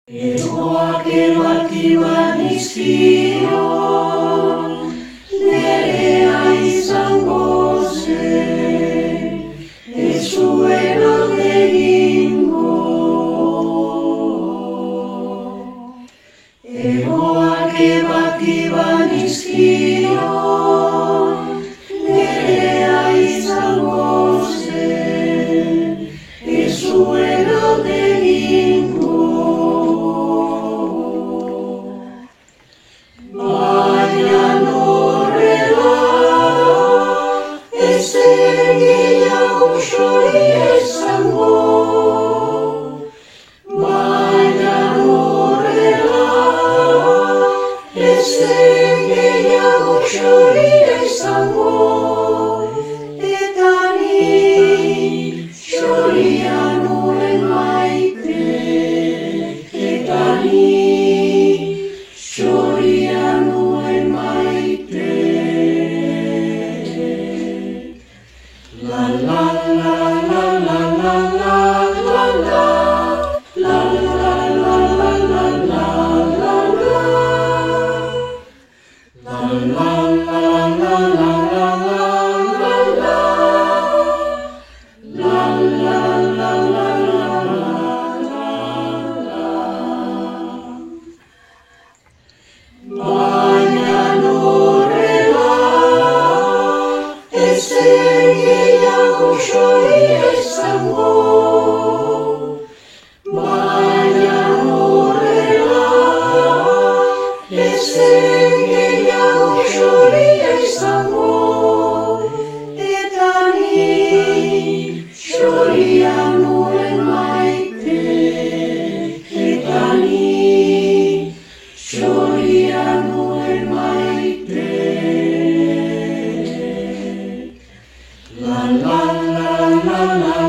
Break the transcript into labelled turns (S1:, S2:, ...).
S1: Eroak erabaki banizkion, nerea izango zen, ez zuen alde egingo. Eroak erabaki banizkion, nerea izango zen, ez zuen alde egingo. Baina horrela, ez zen gehiago xori izango. Baina horrela, ez zen gehiago xori izango. Eta ni xoria nuen maite, eta ni xoria nuen maite. La la la la la la la la la, la la la la la la la la, la la la la la la la la, la la la la la. Baina horrela, ez zen gehiago xori izango. Baina horrela, ez zen gehiago xori izango. Eta ni xoria nuen maite, eta ni xoria nuen maite. La la la la la